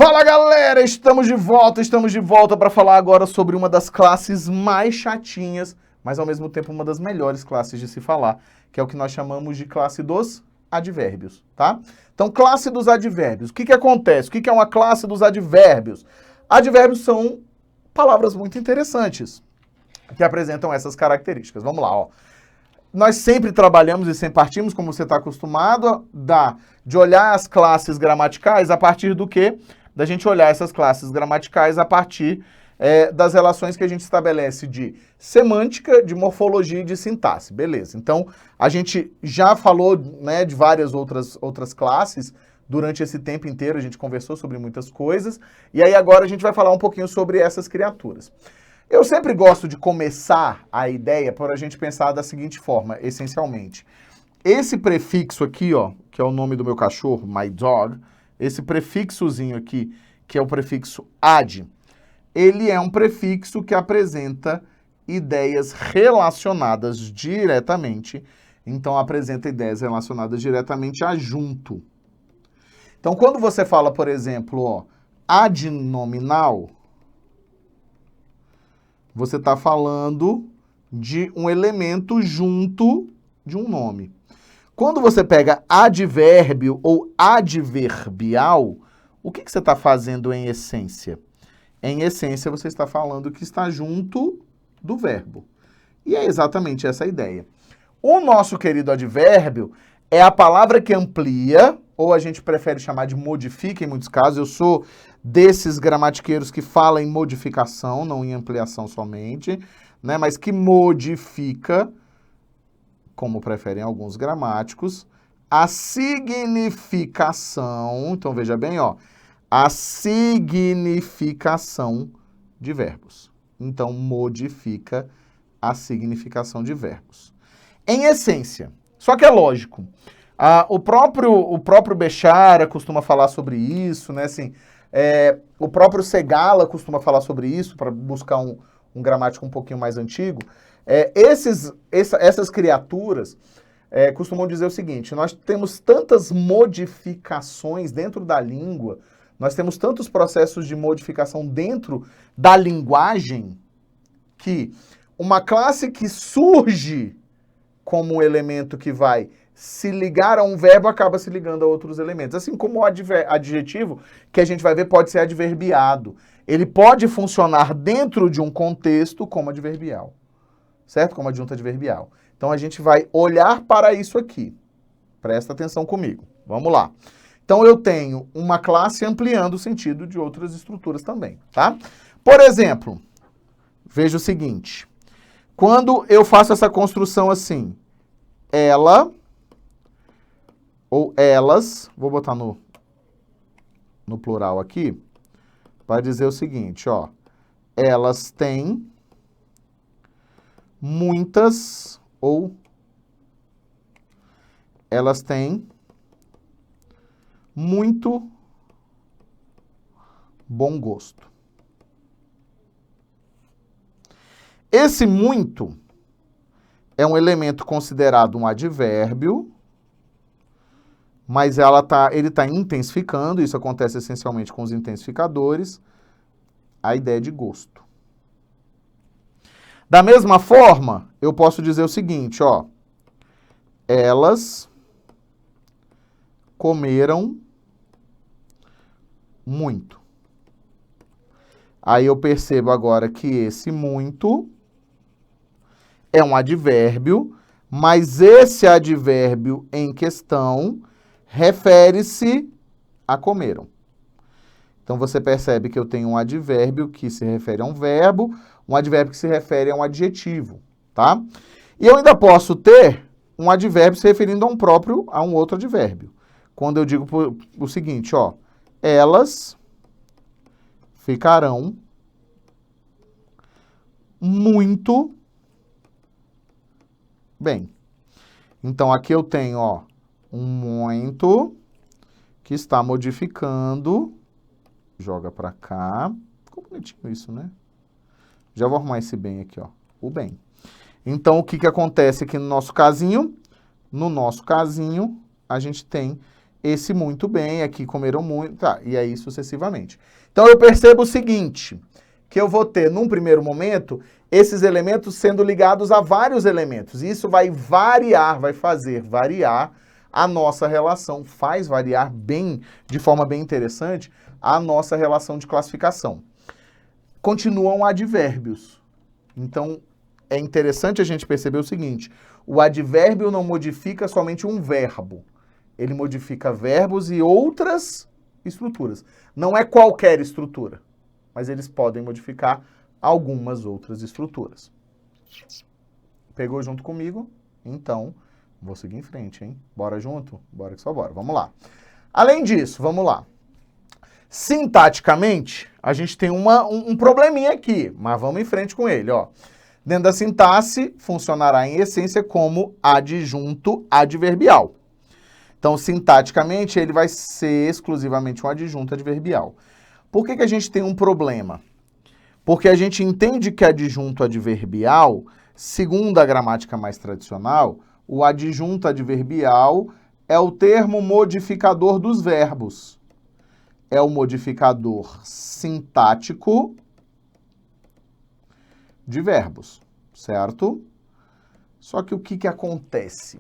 Fala galera, estamos de volta para falar agora sobre uma das classes mais chatinhas, mas ao mesmo tempo uma das melhores classes de se falar, que é o que nós chamamos de classe dos advérbios, tá? Então, classe dos advérbios. O que acontece? O que é uma classe dos advérbios? Advérbios são palavras muito interessantes, que apresentam essas características. Vamos lá, ó. Nós sempre trabalhamos e sempre partimos, como você está acostumado, de olhar as classes gramaticais a partir do quê? Da gente olhar essas classes gramaticais a partir das relações que a gente estabelece de semântica, de morfologia e de sintaxe. Beleza. Então, a gente já falou, né, de várias outras classes durante esse tempo inteiro, a gente conversou sobre muitas coisas, e aí agora a gente vai falar um pouquinho sobre essas criaturas. Eu sempre gosto de começar a ideia por a gente pensar da seguinte forma, essencialmente. Esse prefixo aqui, ó, que é o nome do meu cachorro, my dog, esse prefixozinho aqui, que é o prefixo ad, ele é um prefixo que apresenta ideias relacionadas diretamente, então apresenta ideias relacionadas diretamente a junto. Então, quando você fala, por exemplo, ó, adnominal, você está falando de um elemento junto de um nome. Quando você pega advérbio ou adverbial, o que você está fazendo em essência? Em essência, você está falando que está junto do verbo. E é exatamente essa a ideia. O nosso querido advérbio é a palavra que amplia, ou a gente prefere chamar de modifica em muitos casos. Eu sou desses gramatiqueiros que falam em modificação, não em ampliação somente, né? Mas que modifica, como preferem alguns gramáticos, a significação, então veja bem, ó, a significação de verbos. Então, modifica a significação de verbos. Em essência, só que é lógico, o próprio Bechara costuma falar sobre isso, né, assim, o próprio Segala costuma falar sobre isso, para buscar um gramático um pouquinho mais antigo. Essas criaturas costumam dizer o seguinte: nós temos tantas modificações dentro da língua, nós temos tantos processos de modificação dentro da linguagem, que uma classe que surge como um elemento que vai se ligar a um verbo acaba se ligando a outros elementos. Assim como o adjetivo, que a gente vai ver, pode ser adverbiado. Ele pode funcionar dentro de um contexto como adverbial, certo? Como adjunto adverbial. Então, a gente vai olhar para isso aqui. Presta atenção comigo. Vamos lá. Então, eu tenho uma classe ampliando o sentido de outras estruturas também, tá? Por exemplo, veja o seguinte. Quando eu faço essa construção assim, ela ou elas, vou botar no plural aqui, para dizer o seguinte, ó, elas têm muitas ou elas têm muito bom gosto. Esse muito é um elemento considerado um advérbio, mas ele está intensificando, isso acontece essencialmente com os intensificadores, a ideia de gosto. Da mesma forma, eu posso dizer o seguinte, ó, elas comeram muito. Aí eu percebo agora que esse muito é um advérbio, mas esse advérbio em questão refere-se a comeram. Então, você percebe que eu tenho um advérbio que se refere a um verbo, um advérbio que se refere a um adjetivo, tá? E eu ainda posso ter um advérbio se referindo a um outro advérbio. Quando eu digo o seguinte, ó, elas ficarão muito bem. Então, aqui eu tenho, ó, um muito que está modificando, joga para cá, ficou bonitinho isso, né? Já vou arrumar esse bem aqui, ó, o bem. Então, o que acontece aqui no nosso casinho? No nosso casinho, a gente tem esse muito bem, aqui comeram muito, tá, e aí sucessivamente. Então eu percebo o seguinte, que eu vou ter, num primeiro momento, esses elementos sendo ligados a vários elementos. E isso vai variar, vai fazer variar a nossa relação, faz variar bem, de forma bem interessante, a nossa relação de classificação. Continuam advérbios. Então, é interessante a gente perceber o seguinte, o advérbio não modifica somente um verbo, ele modifica verbos e outras estruturas. Não é qualquer estrutura, mas eles podem modificar algumas outras estruturas. Pegou junto comigo? Então, vou seguir em frente, hein? Bora junto? Bora que só bora. Vamos lá. Além disso, vamos lá. Sintaticamente, a gente tem um probleminha aqui, mas vamos em frente com ele, ó. Dentro da sintaxe, funcionará em essência como adjunto adverbial. Então, sintaticamente, ele vai ser exclusivamente um adjunto adverbial. Por que a gente tem um problema? Porque a gente entende que adjunto adverbial, segundo a gramática mais tradicional, o adjunto adverbial é o termo modificador dos verbos. É o modificador sintático de verbos, certo? Só que o que acontece?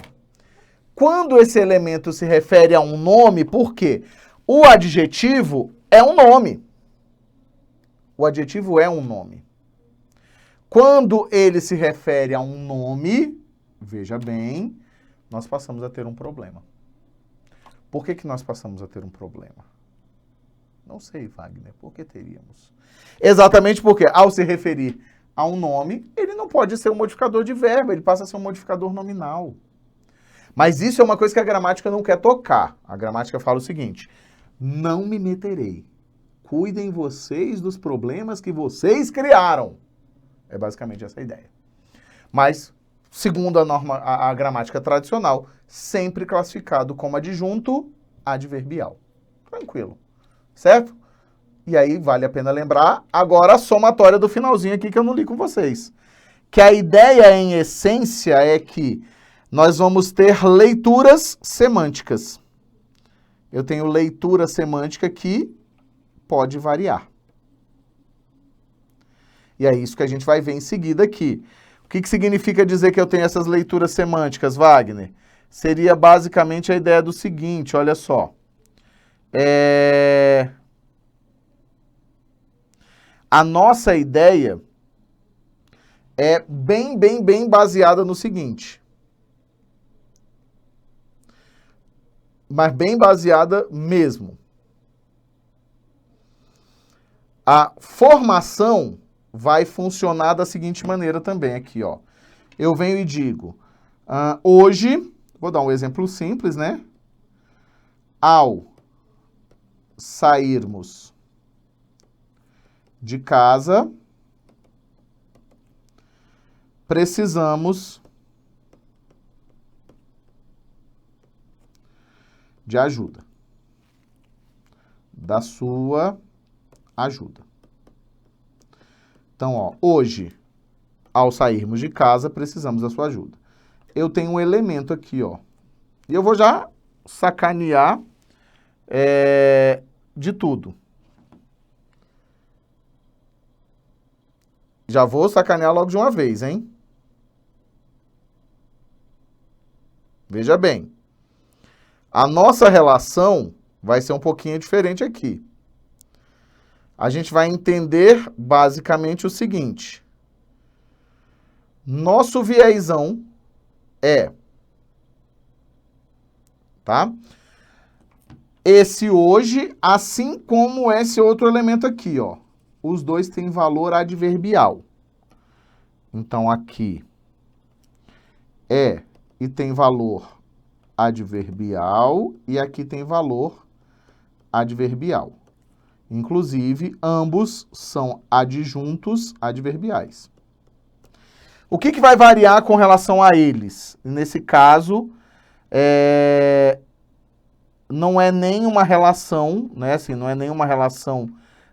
Quando esse elemento se refere a um nome, por quê? O adjetivo é um nome. O adjetivo é um nome. Quando ele se refere a um nome, veja bem, nós passamos a ter um problema. Por que nós passamos a ter um problema? Não sei, Wagner, por que teríamos? Exatamente porque, ao se referir a um nome, ele não pode ser um modificador de verbo, ele passa a ser um modificador nominal. Mas isso é uma coisa que a gramática não quer tocar. A gramática fala o seguinte, não me meterei. Cuidem vocês dos problemas que vocês criaram. É basicamente essa a ideia. Mas, segundo a norma, a gramática tradicional, sempre classificado como adjunto adverbial. Tranquilo. Certo? E aí, vale a pena lembrar, agora a somatória do finalzinho aqui que eu não li com vocês. Que a ideia, em essência, é que nós vamos ter leituras semânticas. Eu tenho leitura semântica que pode variar. E é isso que a gente vai ver em seguida aqui. O que significa dizer que eu tenho essas leituras semânticas, Wagner? Seria basicamente a ideia do seguinte, olha só. A nossa ideia é bem baseada no seguinte. Mas bem baseada mesmo. A formação vai funcionar da seguinte maneira também aqui, ó. Eu venho e digo, hoje, vou dar um exemplo simples, né? Ao sairmos de casa, precisamos de ajuda. Da sua ajuda. Então, ó, hoje, ao sairmos de casa, precisamos da sua ajuda. Eu tenho um elemento aqui, ó. E eu vou já sacanear de tudo. Já vou sacanear logo de uma vez, hein? Veja bem. A nossa relação vai ser um pouquinho diferente aqui. A gente vai entender basicamente o seguinte. Nosso viésão é, tá? Esse hoje, assim como esse outro elemento aqui, ó. Os dois têm valor adverbial. Então, aqui é e tem valor adverbial e aqui tem valor adverbial. Inclusive, ambos são adjuntos adverbiais. O que vai variar com relação a eles? Nesse caso, não é nenhuma relação, né? Assim, não é nenhuma relação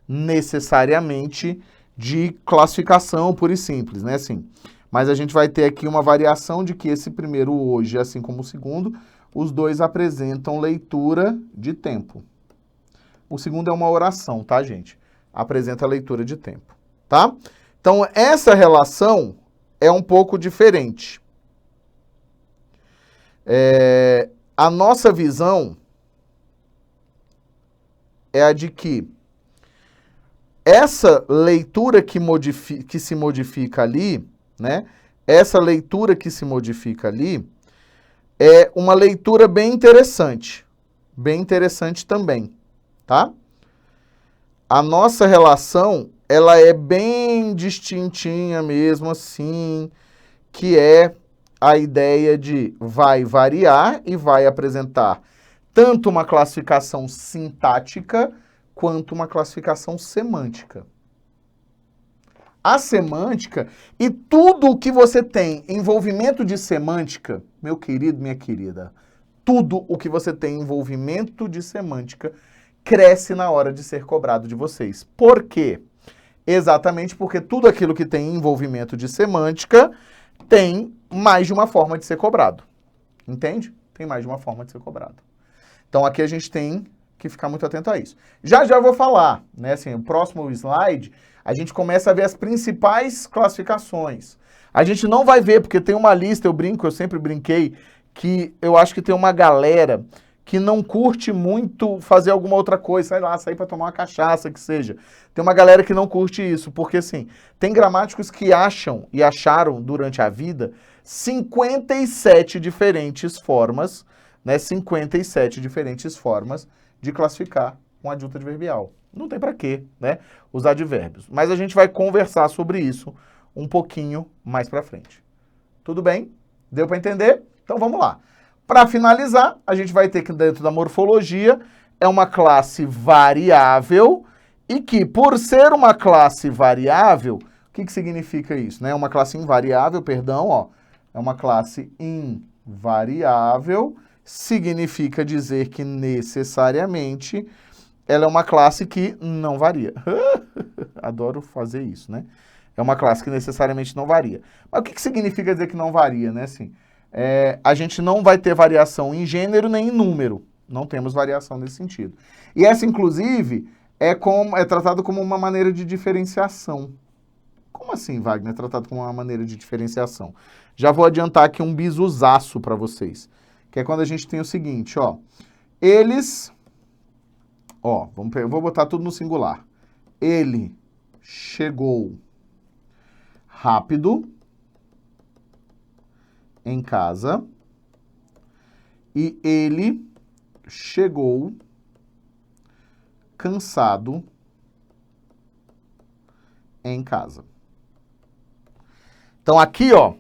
necessariamente de classificação pura e simples, né? Assim, mas a gente vai ter aqui uma variação de que esse primeiro hoje, assim como o segundo, os dois apresentam leitura de tempo. O segundo é uma oração, tá, gente? Apresenta leitura de tempo, tá? Então, essa relação é um pouco diferente. A nossa visão é a de que essa leitura que se modifica ali, né? Essa leitura que se modifica ali é uma leitura bem interessante também, tá? A nossa relação, ela é bem distintinha mesmo assim, que é a ideia de vai variar e vai apresentar tanto uma classificação sintática quanto uma classificação semântica. A semântica e tudo o que você tem envolvimento de semântica, meu querido, minha querida, tudo o que você tem envolvimento de semântica cresce na hora de ser cobrado de vocês. Por quê? Exatamente porque tudo aquilo que tem envolvimento de semântica tem mais de uma forma de ser cobrado. Entende? Tem mais de uma forma de ser cobrado. Então aqui a gente tem que ficar muito atento a isso. Já eu vou falar, né? Assim, o próximo slide, a gente começa a ver as principais classificações. A gente não vai ver, porque tem uma lista, eu sempre brinquei, que eu acho que tem uma galera que não curte muito fazer alguma outra coisa, sei lá, sair para tomar uma cachaça, que seja. Tem uma galera que não curte isso, porque assim, tem gramáticos que acham e acharam durante a vida 57 diferentes formas, né? 57 diferentes formas de classificar um adjunto adverbial. Não tem para quê, né? Os advérbios. Mas a gente vai conversar sobre isso um pouquinho mais para frente. Tudo bem? Deu para entender? Então vamos lá. Para finalizar, a gente vai ter que dentro da morfologia é uma classe variável e que, por ser uma classe variável, o que significa isso? Né? Uma classe invariável, perdão, ó, é uma classe invariável, significa dizer que necessariamente ela é uma classe que não varia. Adoro fazer isso, né? É uma classe que necessariamente não varia. Mas o que significa dizer que não varia, né? Assim, a gente não vai ter variação em gênero nem em número. Não temos variação nesse sentido. E essa, inclusive, é tratado como uma maneira de diferenciação. Como assim, Wagner? É tratado como uma maneira de diferenciação. Já vou adiantar aqui um bisuzaço para vocês. Que é quando a gente tem o seguinte, ó. Eles... Ó, vou botar tudo no singular. Ele chegou rápido em casa e ele chegou cansado em casa. Então aqui, ó,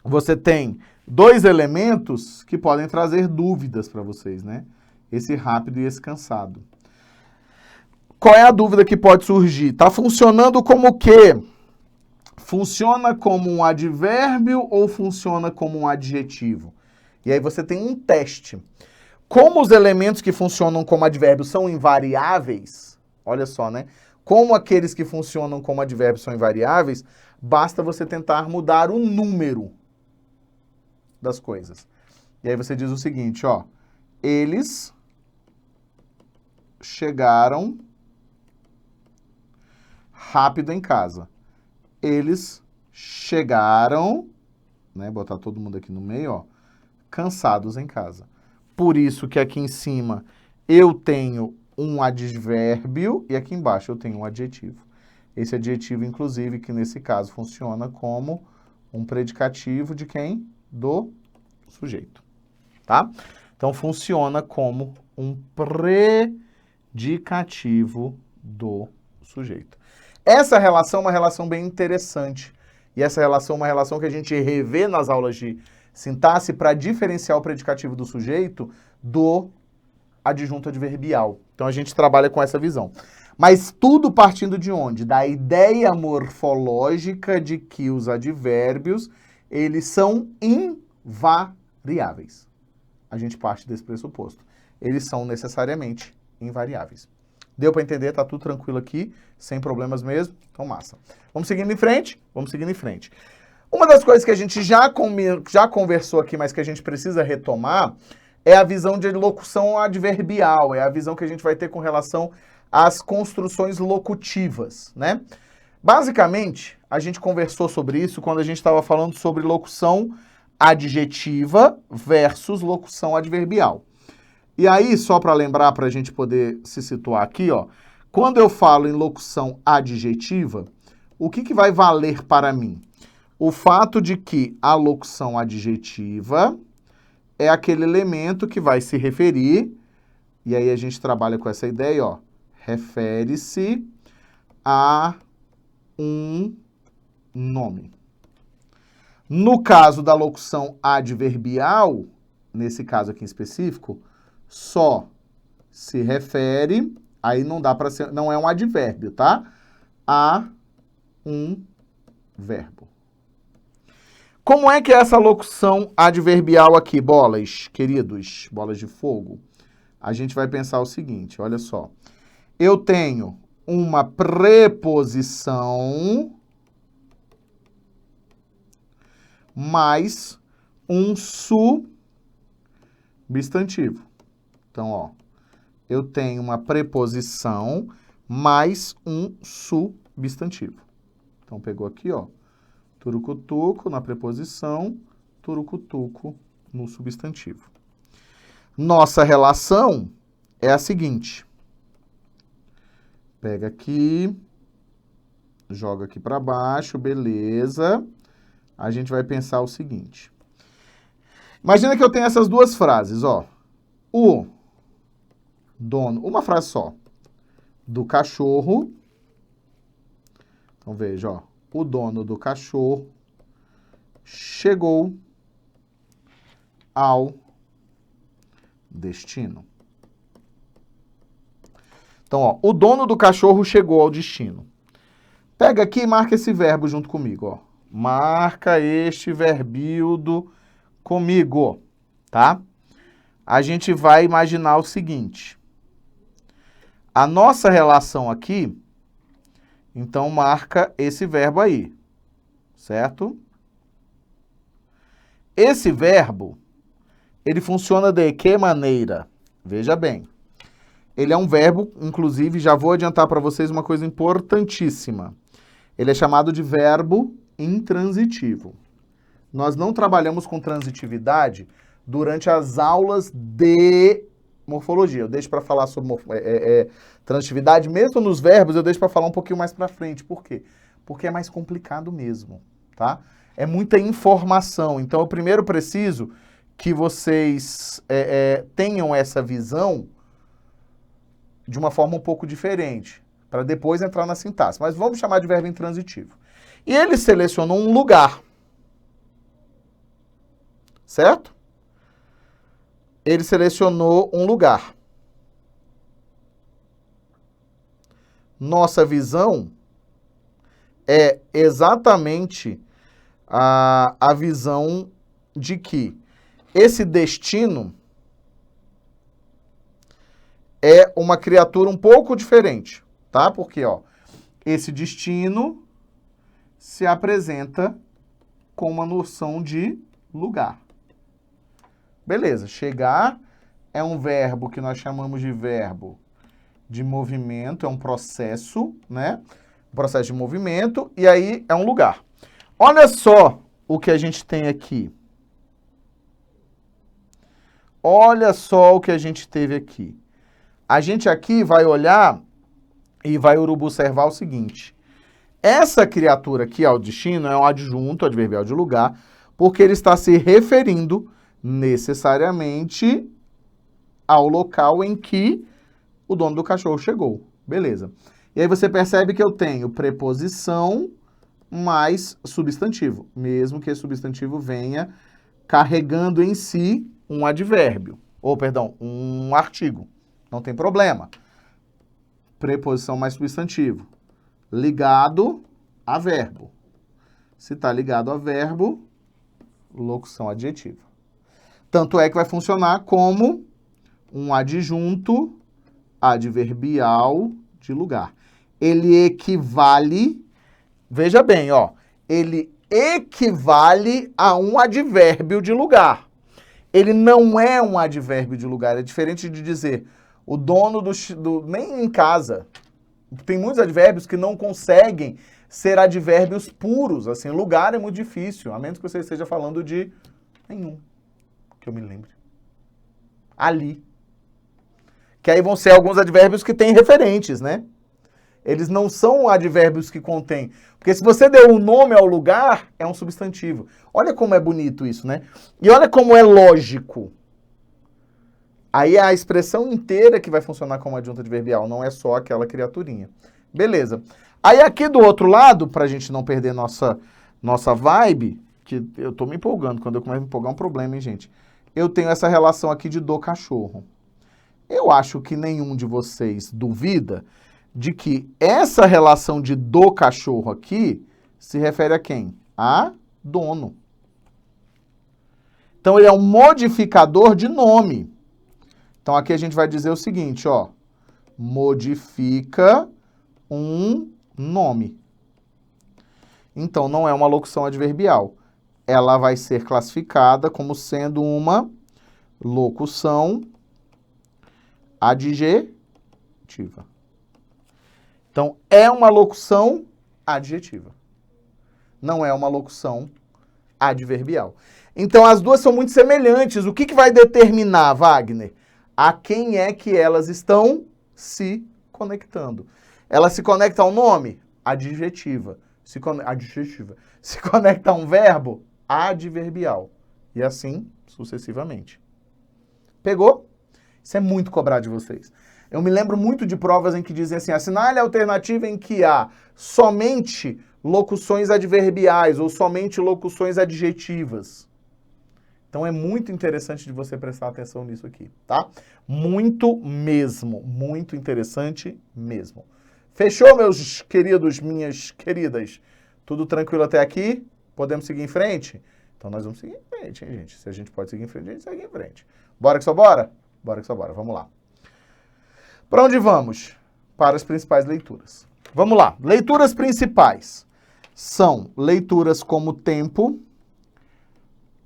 você tem dois elementos que podem trazer dúvidas para vocês, né? Esse rápido e esse cansado. Qual é a dúvida que pode surgir? Tá funcionando como o quê? Funciona como um advérbio ou funciona como um adjetivo? E aí você tem um teste. Como os elementos que funcionam como advérbio são invariáveis, olha só, né? Como aqueles que funcionam como advérbio são invariáveis, basta você tentar mudar o número das coisas. E aí você diz o seguinte, ó. Eles chegaram rápido em casa. Eles chegaram, né, botar todo mundo aqui no meio, ó, cansados em casa. Por isso que aqui em cima eu tenho um advérbio e aqui embaixo eu tenho um adjetivo. Esse adjetivo, inclusive, que nesse caso funciona como um predicativo de quem? Do sujeito, tá? Então, funciona como um predicativo do sujeito. Essa relação é uma relação bem interessante. E essa relação é uma relação que a gente revê nas aulas de sintaxe para diferenciar o predicativo do sujeito do adjunto adverbial. Então, a gente trabalha com essa visão. Mas tudo partindo de onde? Da ideia morfológica de que os advérbios, eles são invariáveis. A gente parte desse pressuposto. Eles são necessariamente invariáveis. Deu para entender? Tá tudo tranquilo aqui, sem problemas mesmo? Então, massa. Vamos seguindo em frente? Vamos seguindo em frente. Uma das coisas que a gente já conversou aqui, mas que a gente precisa retomar, é a visão de locução adverbial, é a visão que a gente vai ter com relação às construções locutivas, né? Basicamente, a gente conversou sobre isso quando a gente estava falando sobre locução adjetiva versus locução adverbial. E aí, só para lembrar, para a gente poder se situar aqui, ó, quando eu falo em locução adjetiva, o que vai valer para mim? O fato de que a locução adjetiva é aquele elemento que vai se referir, e aí a gente trabalha com essa ideia, ó, refere-se a um nome. No caso da locução adverbial, nesse caso aqui em específico, só se refere, aí não dá para ser, não é um advérbio, tá? A um verbo. Como é que é essa locução adverbial aqui, bolas, queridos, bolas de fogo? A gente vai pensar o seguinte, olha só. Eu tenho uma preposição mais um substantivo. Então, ó, eu tenho uma preposição mais um substantivo. Então, pegou aqui, ó, turucutuco na preposição, turucutuco no substantivo. Nossa relação é a seguinte. Pega aqui, joga aqui para baixo, beleza. A gente vai pensar o seguinte. Imagina que eu tenho essas duas frases, ó. O dono, uma frase só, do cachorro. Então veja, ó. O dono do cachorro chegou ao destino. Então, ó, o dono do cachorro chegou ao destino. Pega aqui e marca esse verbo junto comigo, ó. Marca este verbildo comigo, tá? A gente vai imaginar o seguinte. A nossa relação aqui, então marca esse verbo aí, certo? Esse verbo, ele funciona de que maneira? Veja bem. Ele é um verbo, inclusive, já vou adiantar para vocês uma coisa importantíssima. Ele é chamado de verbo intransitivo. Nós não trabalhamos com transitividade durante as aulas de morfologia. Eu deixo para falar sobre transitividade, mesmo nos verbos, eu deixo para falar um pouquinho mais para frente. Por quê? Porque é mais complicado mesmo, tá? É muita informação. Então, eu primeiro preciso que vocês tenham essa visão de uma forma um pouco diferente, para depois entrar na sintaxe. Mas vamos chamar de verbo intransitivo. E ele selecionou um lugar. Certo? Ele selecionou um lugar. Nossa visão é exatamente a visão de que esse destino é uma criatura um pouco diferente, tá? Porque, ó, esse destino se apresenta com uma noção de lugar. Beleza, chegar é um verbo que nós chamamos de verbo de movimento, é um processo, né? Um processo de movimento, e aí é um lugar. Olha só o que a gente tem aqui. Olha só o que a gente teve aqui. A gente aqui vai olhar e vai observar o seguinte. Essa criatura aqui, ó, o destino, é um adjunto adverbial de lugar, porque ele está se referindo necessariamente ao local em que o dono do cachorro chegou. Beleza. E aí você percebe que eu tenho preposição mais substantivo, mesmo que esse substantivo venha carregando em si um advérbio, ou, perdão, um artigo. Não tem problema. Preposição mais substantivo. Ligado a verbo. Se está ligado a verbo, locução adjetiva. Tanto é que vai funcionar como um adjunto adverbial de lugar. Ele equivale, veja bem, ó, ele equivale a um advérbio de lugar. ele não é um advérbio de lugar. É diferente de dizer o dono nem em casa. Tem muitos advérbios que não conseguem ser advérbios puros. Assim, lugar é muito difícil, a menos que você esteja falando de nenhum, que eu me lembre. Ali. Que aí vão ser alguns advérbios que têm referentes, né? Eles não são advérbios que contêm. Porque se você deu um nome ao lugar, é um substantivo. Olha como é bonito isso, né? E olha como é lógico. Aí é a expressão inteira que vai funcionar como adjunto adverbial, não é só aquela criaturinha. Beleza. Aí aqui do outro lado, pra gente não perder nossa vibe, que eu tô me empolgando, quando eu começo a me empolgar é um problema, hein, gente? Eu tenho essa relação aqui de do cachorro. Eu acho que nenhum de vocês duvida de que essa relação de do cachorro aqui se refere a quem? A dono. Então, ele é um modificador de nome. Então, aqui a gente vai dizer o seguinte, ó. Modifica um nome. Então, não é uma locução adverbial. Ela vai ser classificada como sendo uma locução adjetiva. Então, é uma locução adjetiva. Não é uma locução adverbial. Então, as duas são muito semelhantes. O que vai determinar, Wagner? A quem é que elas estão se conectando. Elas se conectam ao nome? Adjetiva. Adjetiva. Se conecta a um verbo? Adverbial. E assim, sucessivamente. Pegou? Isso é muito cobrar de vocês. Eu me lembro muito de provas em que dizem assim, assinale a alternativa em que há somente locuções adverbiais ou somente locuções adjetivas. Então é muito interessante de você prestar atenção nisso aqui, tá? Muito mesmo, muito interessante mesmo. Fechou, meus queridos, minhas queridas? Tudo tranquilo até aqui? Podemos seguir em frente? Então nós vamos seguir em frente, hein, gente? Se a gente pode seguir em frente, a gente segue em frente. Bora que só bora? Bora que só bora, vamos lá. Para onde vamos? Para as principais leituras. Vamos lá. Leituras principais são leituras como tempo,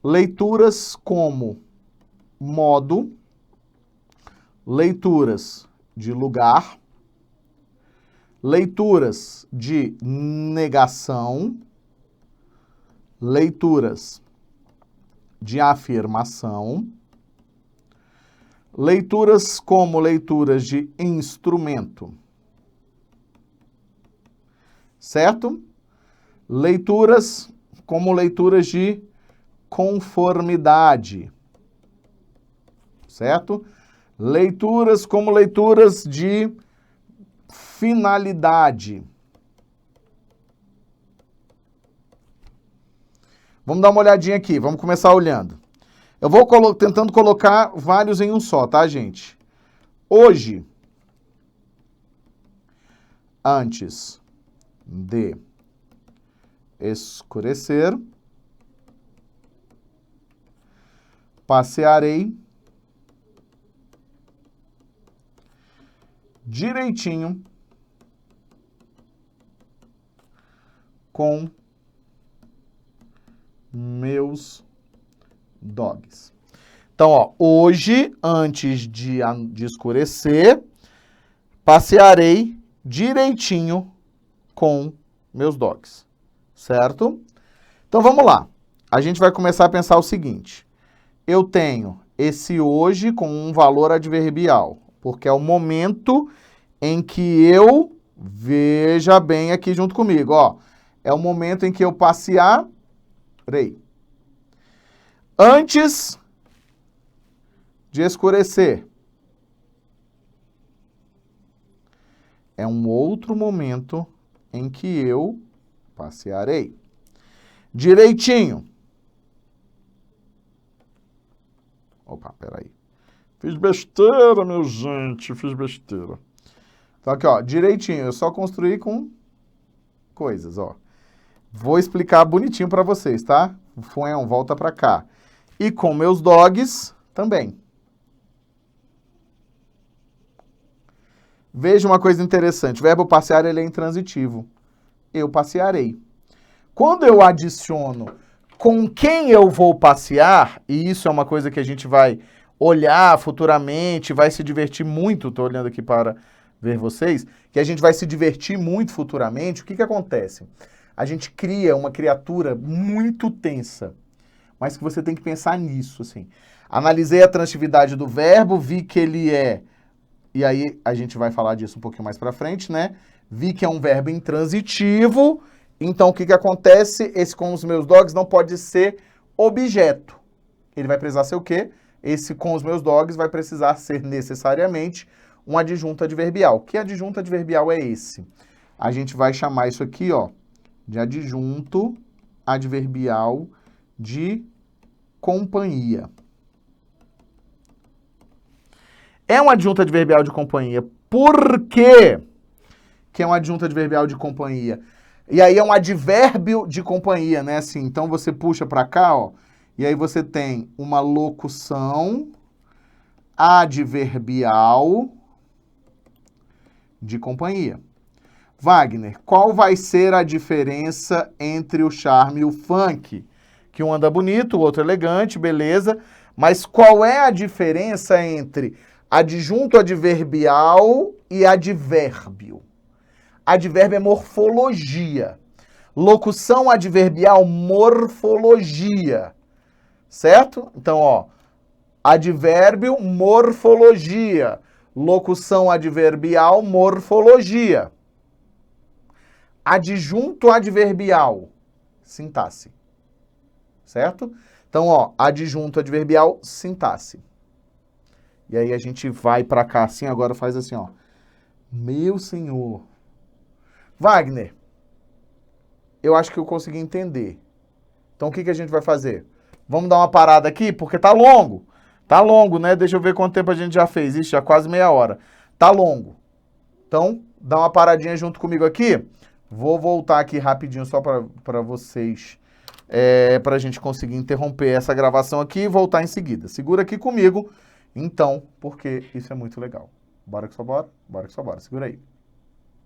leituras como modo, leituras de lugar, leituras de negação, leituras de afirmação, leituras como leituras de instrumento, certo? Leituras como leituras de conformidade, certo? Leituras como leituras de finalidade. Vamos dar uma olhadinha aqui, vamos começar olhando. Eu vou tentando colocar vários em um só, tá, gente? Hoje, antes de escurecer, passearei direitinho com meus dogs. Então, ó, hoje, antes de escurecer, passearei direitinho com meus dogs, certo? Então, vamos lá. A gente vai começar a pensar o seguinte. Eu tenho esse hoje com um valor adverbial, porque é o momento em que eu, veja bem aqui junto comigo, ó, é o momento em que eu passearei. Antes de escurecer. É um outro momento em que eu passearei. Direitinho. Opa, peraí. Fiz besteira, meu gente, fiz besteira. Então aqui, ó, direitinho. Eu só construí com coisas, ó. Vou explicar bonitinho para vocês, tá? Fuão, volta para cá. E com meus dogs também. Veja uma coisa interessante. O verbo passear, ele é intransitivo. Eu passearei. Quando eu adiciono com quem eu vou passear, e isso é uma coisa que a gente vai olhar futuramente, vai se divertir muito, estou olhando aqui para ver vocês, que a gente vai se divertir muito futuramente, o que acontece? A gente cria uma criatura muito tensa, mas que você tem que pensar nisso, assim. Analisei a transitividade do verbo, vi que ele é, e aí a gente vai falar disso um pouquinho mais para frente, né? Vi que é um verbo intransitivo, então o que acontece? Esse com os meus dogs não pode ser objeto. Ele vai precisar ser o quê? Esse com os meus dogs vai precisar ser necessariamente um adjunto adverbial. Que adjunto adverbial é esse? A gente vai chamar isso aqui, ó, de adjunto adverbial de companhia. É um adjunto adverbial de companhia. Por quê que é um adjunto adverbial de companhia? E aí é um advérbio de companhia, né? Assim, então você puxa para cá, ó, e aí você tem uma locução adverbial de companhia. Wagner, qual vai ser a diferença entre o charme e o funk? Que um anda bonito, o outro elegante, beleza. Mas qual é a diferença entre adjunto adverbial e advérbio? Advérbio é morfologia. Locução adverbial, morfologia. Certo? Então, ó, advérbio, morfologia. Locução adverbial, morfologia. Adjunto adverbial, sintaxe. Certo? Então, ó, adjunto adverbial, sintaxe. E aí a gente vai para cá assim, agora faz assim, ó. Meu senhor. Wagner, eu acho que eu consegui entender. Então, o que a gente vai fazer? Vamos dar uma parada aqui, porque tá longo. Tá longo, né? Deixa eu ver quanto tempo a gente já fez. Ixi, já quase meia hora. Tá longo. Então, dá uma paradinha junto comigo aqui. Vou voltar aqui rapidinho só para vocês, para a gente conseguir interromper essa gravação aqui e voltar em seguida. Segura aqui comigo, então, porque isso é muito legal. Bora que só bora? Bora que só bora. Segura aí.